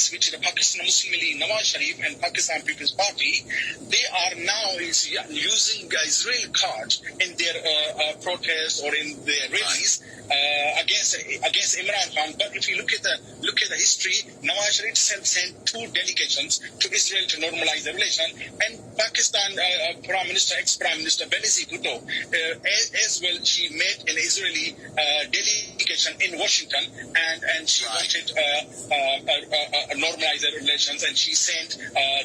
case which the Pakistan Muslim League, Nawaz Sharif and Pakistan People's Party, they are now using Israel cards in their protests or in their rallies against Imran Khan. But if you look at the history, Nawaz Sharif sent 2 delegations to Israel to normalize the relation, and Pakistan ex-Prime Minister Benazir Bhutto as well, she made an Israeli delegation in Washington, and she wanted normalize the relations, and she sent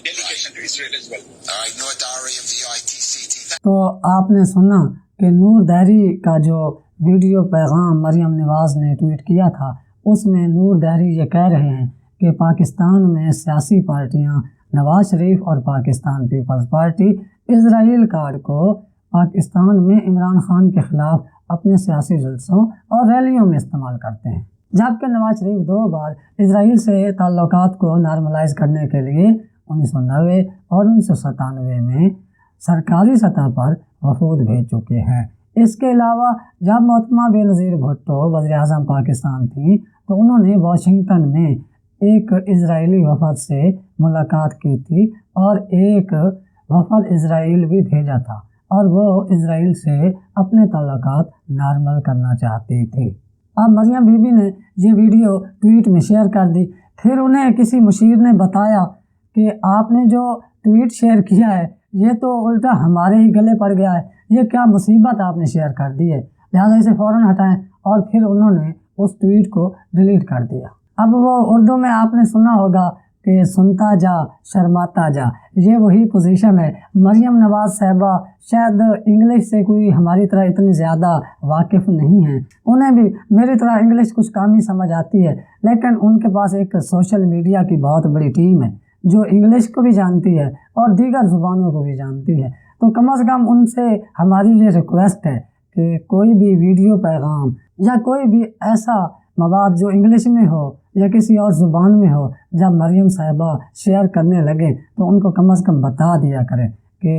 delegation to Israel as well. All right, Noor Dahri of the ITCT. تو آپ نے سنا کہ نور دہری کا جو video پیغام مریم نواز نے tweet کیا تھا، اس میں نور دہری یہ کہہ رہے ہیں کہ پاکستان میں سیاسی پارٹیاں نواز شریف اور پاکستان پیپلز پارٹی اسرائیل کارڈ کو پاکستان میں عمران خان کے خلاف اپنے سیاسی جلسوں اور ریلیوں میں استعمال کرتے ہیں، جبکہ نواز شریف 2 بار اسرائیل سے تعلقات کو نارملائز کرنے کے لیے 1990 اور 1997 میں سرکاری سطح پر وفود بھیج چکے ہیں۔ اس کے علاوہ جب محترمہ بینظیر بھٹو وزیر اعظم پاکستان تھیں تو انہوں نے واشنگٹن میں ایک اسرائیلی وفد سے ملاقات کی تھی اور ایک وفد اسرائیل بھی بھیجا تھا، اور وہ اسرائیل سے اپنے تعلقات نارمل کرنا چاہتی تھی۔ اب مریم بی بی نے یہ ویڈیو ٹویٹ میں شیئر کر دی، پھر انہیں کسی مشیر نے بتایا کہ آپ نے جو ٹویٹ شیئر کیا ہے یہ تو الٹا ہمارے ہی گلے پڑ گیا ہے، یہ کیا مصیبت آپ نے شیئر کر دی ہے، لہٰذا اسے فوراً ہٹائیں، اور پھر انہوں نے اس ٹویٹ کو ڈیلیٹ کر دیا۔ اب وہ اردو میں آپ نے سنا ہوگا کہ سنتا جا شرماتا جا، یہ وہی پوزیشن ہے۔ مریم نواز صاحبہ شاید انگلش سے کوئی ہماری طرح اتنی زیادہ واقف نہیں ہیں، انہیں بھی میری طرح انگلش کچھ کم ہی سمجھ آتی ہے، لیکن ان کے پاس ایک سوشل میڈیا کی بہت بڑی ٹیم ہے جو انگلش کو بھی جانتی ہے اور دیگر زبانوں کو بھی جانتی ہے۔ تو کم از کم ان سے ہماری یہ ریکویسٹ ہے کہ کوئی بھی ویڈیو پیغام یا کوئی بھی ایسا مواد جو انگلش میں ہو یا کسی اور زبان میں ہو، جب مریم صاحبہ شیئر کرنے لگے تو ان کو کم از کم بتا دیا کریں کہ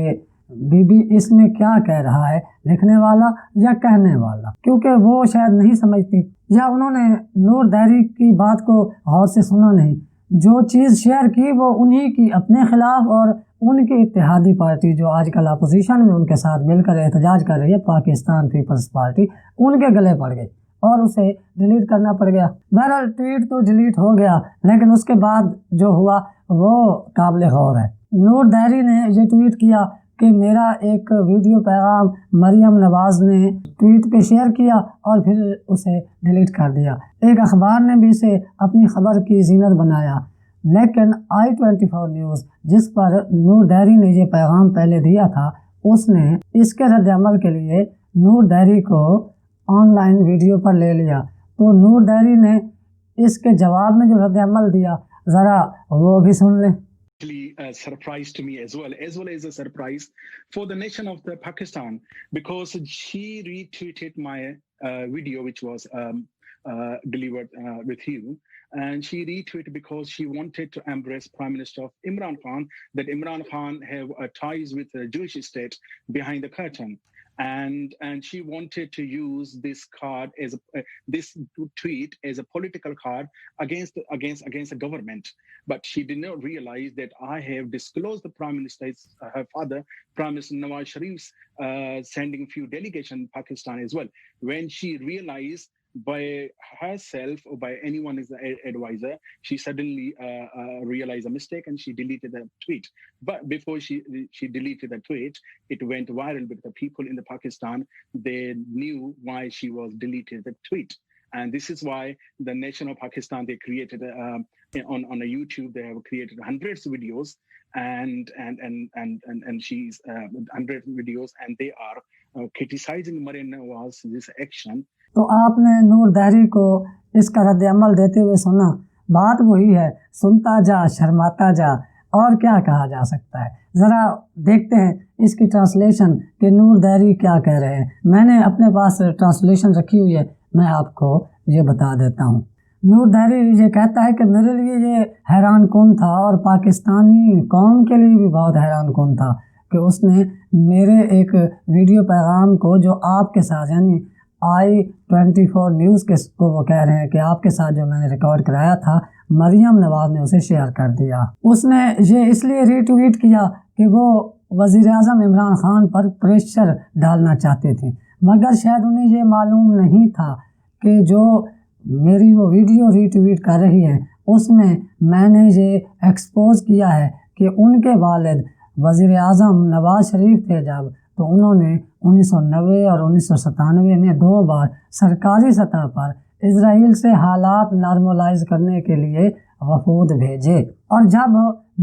بی بی اس میں کیا کہہ رہا ہے، لکھنے والا یا کہنے والا، کیونکہ وہ شاید نہیں سمجھتی یا انہوں نے نور دہری کی بات کو غور سے سنا نہیں۔ جو چیز شیئر کی وہ انہی کی اپنے خلاف، اور ان کی اتحادی پارٹی جو آج کل اپوزیشن میں ان کے ساتھ مل کر احتجاج کر رہی ہے، پاکستان پیپلز پارٹی، ان کے گلے پڑ گئی اور اسے ڈیلیٹ کرنا پڑ گیا۔ بہرحال ٹویٹ تو ڈیلیٹ ہو گیا، لیکن اس کے بعد جو ہوا وہ قابل غور ہے۔ نور دہری نے یہ ٹویٹ کیا کہ میرا ایک ویڈیو پیغام مریم نواز نے ٹویٹ پہ شیئر کیا اور پھر اسے ڈیلیٹ کر دیا۔ ایک اخبار نے بھی اسے اپنی خبر کی زینت بنایا، لیکن i24 نیوز جس پر نور دہری نے یہ پیغام پہلے دیا تھا، اس نے اس کے رد عمل کے لیے نور دہری کو آن لائن ویڈیو پر لے لیا۔ تو نور دہری نے اس کے جواب میں جو رد عمل دیا ذرا وہ بھی سن لیں۔ A surprise to me as well as a surprise for the nation of the Pakistan, because she retweeted my video which was delivered with you, and she retweeted because she wanted to embrace Prime Minister of Imran Khan, that Imran Khan have ties with the Jewish state behind the curtain. And she wanted to use this card as this tweet as a political card against the government, but she did not realize that I have disclosed the Prime Minister's her father, Prime Minister Nawaz Sharif's sending few delegation in Pakistan as well. When she realized by herself or by anyone as an advisor, she suddenly realized a mistake and she deleted the tweet. But before she deleted the tweet, it went viral because the people in the Pakistan, they knew why she was deleted the tweet. And this is why the nation of Pakistan, they created on a YouTube, they have created hundreds of videos and she's 100 videos, and they are criticizing Maryam Nawaz this action. تو آپ نے نور دہری کو اس کا رد عمل دیتے ہوئے سنا، بات وہی ہے، سنتا جا شرماتا جا، اور کیا کہا جا سکتا ہے۔ ذرا دیکھتے ہیں اس کی ٹرانسلیشن کہ نور دہری کیا کہہ رہے ہیں۔ میں نے اپنے پاس ٹرانسلیشن رکھی ہوئی ہے، میں آپ کو یہ بتا دیتا ہوں۔ نور دہری یہ کہتا ہے کہ میرے لیے یہ حیران کن تھا اور پاکستانی قوم کے لیے بھی بہت حیران کن تھا کہ اس نے میرے ایک ویڈیو پیغام کو جو آپ کے ساتھ یعنی i24 نیوز کو وہ کہہ رہے ہیں کہ آپ کے ساتھ جو میں نے ریکارڈ کرایا تھا مریم نواز نے اسے شیئر کر دیا۔ اس نے یہ اس لیے ری ٹویٹ کیا کہ وہ وزیر اعظم عمران خان پر پریشر ڈالنا چاہتے تھے، مگر شاید انہیں یہ معلوم نہیں تھا کہ جو میری وہ ویڈیو ری ٹویٹ کر رہی ہے اس میں میں نے یہ ایکسپوز کیا ہے کہ ان کے والد وزیر اعظم نواز شریف تھے جب، تو انہوں نے 1990 اور 1997 میں 2 بار سرکاری سطح پر اسرائیل سے حالات نارملائز کرنے کے لیے وفود بھیجے، اور جب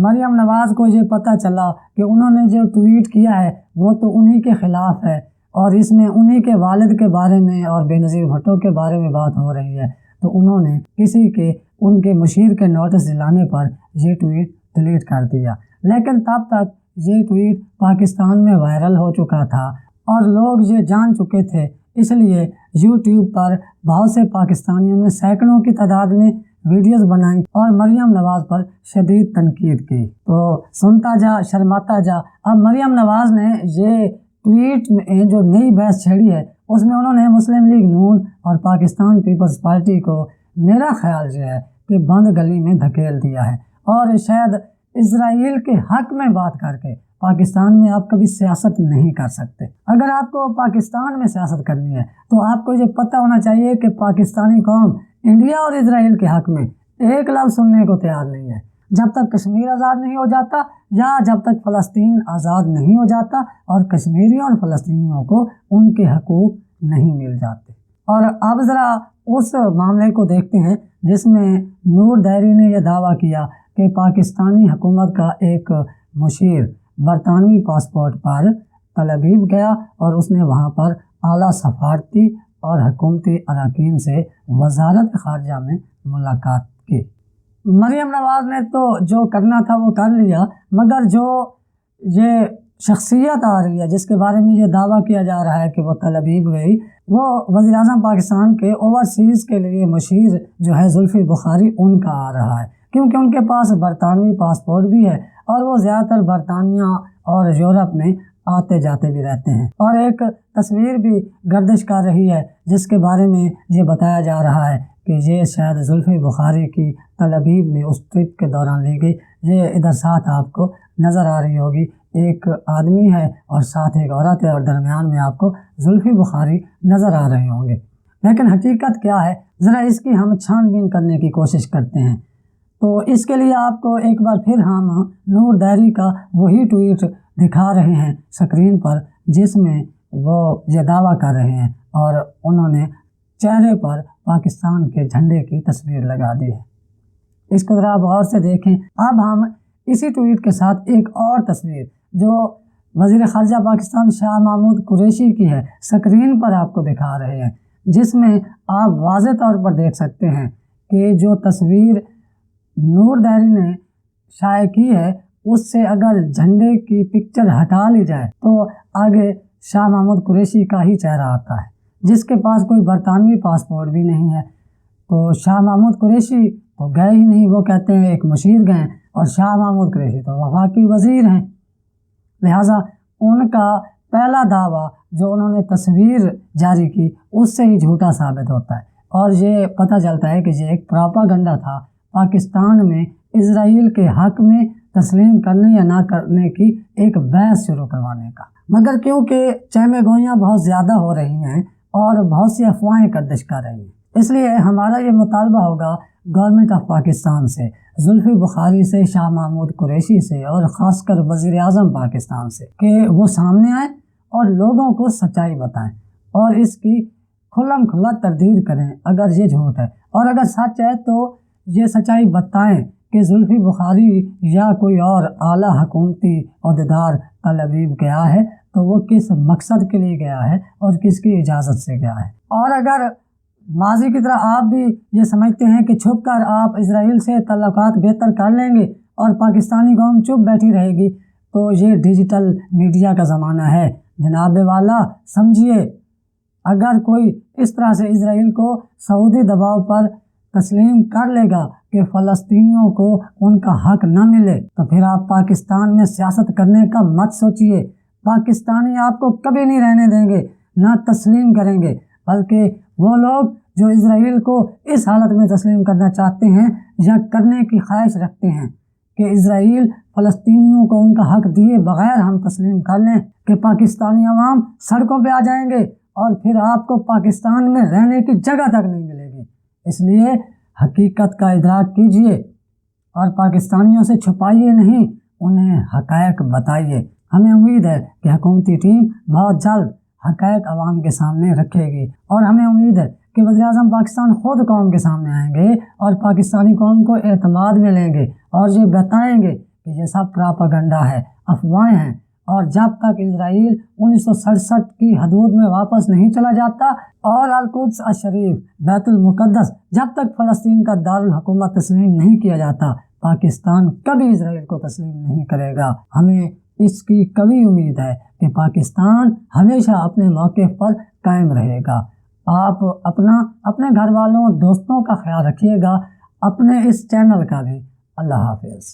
مریم نواز کو یہ پتہ چلا کہ انہوں نے جو ٹویٹ کیا ہے وہ تو انہی کے خلاف ہے اور اس میں انہی کے والد کے بارے میں اور بے نظیر بھٹو کے بارے میں بات ہو رہی ہے، تو انہوں نے کسی کے ان کے مشیر کے نوٹس دلانے پر یہ ٹویٹ ڈیلیٹ کر دیا۔ لیکن تب تک یہ ٹویٹ پاکستان میں وائرل ہو چکا تھا اور لوگ یہ جان چکے تھے، اس لیے یوٹیوب پر بہت سے پاکستانیوں نے سینکڑوں کی تعداد میں ویڈیوز بنائیں اور مریم نواز پر شدید تنقید کی۔ تو سنتا جا شرماتا جا، اب مریم نواز نے یہ ٹویٹ میں جو نئی بحث چھیڑی ہے اس میں انہوں نے مسلم لیگ نون اور پاکستان پیپلز پارٹی کو میرا خیال یہ ہے کہ بند گلی میں دھکیل دیا ہے، اور شاید اسرائیل کے حق میں بات کر کے پاکستان میں آپ کبھی سیاست نہیں کر سکتے۔ اگر آپ کو پاکستان میں سیاست کرنی ہے تو آپ کو یہ پتہ ہونا چاہیے کہ پاکستانی قوم انڈیا اور اسرائیل کے حق میں ایک لفظ سننے کو تیار نہیں ہے۔ جب تک کشمیر آزاد نہیں ہو جاتا یا جب تک فلسطین آزاد نہیں ہو جاتا اور کشمیریوں اور فلسطینیوں کو ان کے حقوق نہیں مل جاتے۔ اور اب ذرا اس معاملے کو دیکھتے ہیں جس میں نور دہری نے یہ دعویٰ کیا کہ پاکستانی حکومت کا ایک مشیر برطانوی پاسپورٹ پر تل ابیب گیا اور اس نے وہاں پر اعلیٰ سفارتی اور حکومتی اراکین سے وزارت خارجہ میں ملاقات کی۔ مریم نواز نے تو جو کرنا تھا وہ کر لیا، مگر جو یہ شخصیت آ رہی ہے جس کے بارے میں یہ دعویٰ کیا جا رہا ہے کہ وہ تل ابیب گئی، وہ وزیر اعظم پاکستان کے اوورسیز کے لیے مشیر جو ہے زلفی بخاری ان کا آ رہا ہے، کیونکہ ان کے پاس برطانوی پاسپورٹ بھی ہے اور وہ زیادہ تر برطانیہ اور یورپ میں آتے جاتے بھی رہتے ہیں۔ اور ایک تصویر بھی گردش کر رہی ہے جس کے بارے میں یہ بتایا جا رہا ہے کہ یہ شاید زلفی بخاری کی تل ابیب میں اس ٹرپ کے دوران لی گئی۔ یہ ادھر ساتھ آپ کو نظر آ رہی ہوگی، ایک آدمی ہے اور ساتھ ایک عورت ہے اور درمیان میں آپ کو زلفی بخاری نظر آ رہے ہوں گے، لیکن حقیقت کیا ہے ذرا اس کی ہم چھان بین کرنے کی کوشش کرتے ہیں۔ تو اس کے لیے آپ کو ایک بار پھر ہم نور دہری کا وہی ٹویٹ دکھا رہے ہیں اسکرین پر جس میں وہ یہ دعویٰ کر رہے ہیں اور انہوں نے چہرے پر پاکستان کے جھنڈے کی تصویر لگا دی ہے۔ اس کو ذرا غور سے دیکھیں۔ اب ہم اسی ٹویٹ کے ساتھ ایک اور تصویر جو وزیر خارجہ پاکستان شاہ محمود قریشی کی ہے اسکرین پر آپ کو دکھا رہے ہیں، جس میں آپ واضح طور پر دیکھ سکتے ہیں کہ جو تصویر نور دہری نے شائع کی ہے اس سے اگر جھنڈے کی پکچر ہٹا لی جائے تو آگے شاہ محمود قریشی کا ہی چہرہ آتا ہے جس کے پاس کوئی برطانوی پاسپورٹ بھی نہیں ہے۔ تو شاہ محمود قریشی تو گئے ہی نہیں، وہ کہتے ہیں ایک مشیر گئے، اور شاہ محمود قریشی تو وفاقی وزیر ہیں، لہٰذا ان کا پہلا دعویٰ جو انہوں نے تصویر جاری کی اس سے ہی جھوٹا ثابت ہوتا ہے، اور یہ پتہ چلتا ہے کہ یہ ایک پراپاگنڈا تھا پاکستان میں اسرائیل کے حق میں تسلیم کرنے یا نہ کرنے کی ایک بحث شروع کروانے کا۔ مگر کیونکہ چہمے گوئیاں بہت زیادہ ہو رہی ہیں اور بہت سی افواہیں گردش کر رہی ہیں، اس لیے ہمارا یہ مطالبہ ہوگا گورنمنٹ آف پاکستان سے، زلفی بخاری سے، شاہ محمود قریشی سے اور خاص کر وزیر اعظم پاکستان سے کہ وہ سامنے آئیں اور لوگوں کو سچائی بتائیں اور اس کی کھلم کھلا تردید کریں اگر یہ جھوٹ ہے، اور اگر سچ ہے تو یہ سچائی بتائیں کہ زلفی بخاری یا کوئی اور اعلیٰ حکومتی عہدیدار تل ابیب گیا ہے تو وہ کس مقصد کے لیے گیا ہے اور کس کی اجازت سے گیا ہے۔ اور اگر ماضی کی طرح آپ بھی یہ سمجھتے ہیں کہ چھپ کر آپ اسرائیل سے تعلقات بہتر کر لیں گے اور پاکستانی قوم چپ بیٹھی رہے گی تو یہ ڈیجیٹل میڈیا کا زمانہ ہے جناب والا، سمجھیے اگر کوئی اس طرح سے اسرائیل کو سعودی دباؤ پر تسلیم کر لے گا کہ فلسطینیوں کو ان کا حق نہ ملے تو پھر آپ پاکستان میں سیاست کرنے کا مت سوچئے۔ پاکستانی آپ کو کبھی نہیں رہنے دیں گے، نہ تسلیم کریں گے، بلکہ وہ لوگ جو اسرائیل کو اس حالت میں تسلیم کرنا چاہتے ہیں یک کرنے کی خواہش رکھتے ہیں کہ اسرائیل فلسطینیوں کو ان کا حق دیے بغیر ہم تسلیم کر لیں کہ پاکستانی عوام سڑکوں پہ آ جائیں گے اور پھر آپ کو پاکستان میں رہنے کی جگہ تک نہیں ملے گی۔ اس لیے حقیقت کا ادراک کیجیے اور پاکستانیوں سے چھپائیے نہیں، انہیں حقائق بتائیے۔ ہمیں امید ہے کہ حکومتی ٹیم بہت جلد حقائق عوام کے سامنے رکھے گی، اور ہمیں امید ہے کہ وزیر اعظم پاکستان خود قوم کے سامنے آئیں گے اور پاکستانی قوم کو اعتماد میں لیں گے اور یہ بتائیں گے کہ یہ سب پراپاگنڈا ہے، افواہیں ہیں، اور جب تک اسرائیل 1967 کی حدود میں واپس نہیں چلا جاتا اور القدس الشریف بیت المقدس جب تک فلسطین کا دارالحکومت تسلیم نہیں کیا جاتا، پاکستان کبھی اسرائیل کو تسلیم نہیں کرے گا۔ ہمیں اس کی قوی امید ہے کہ پاکستان ہمیشہ اپنے موقف پر قائم رہے گا۔ آپ اپنے گھر والوں دوستوں کا خیال رکھیے گا، اپنے اس چینل کا بھی۔ اللہ حافظ۔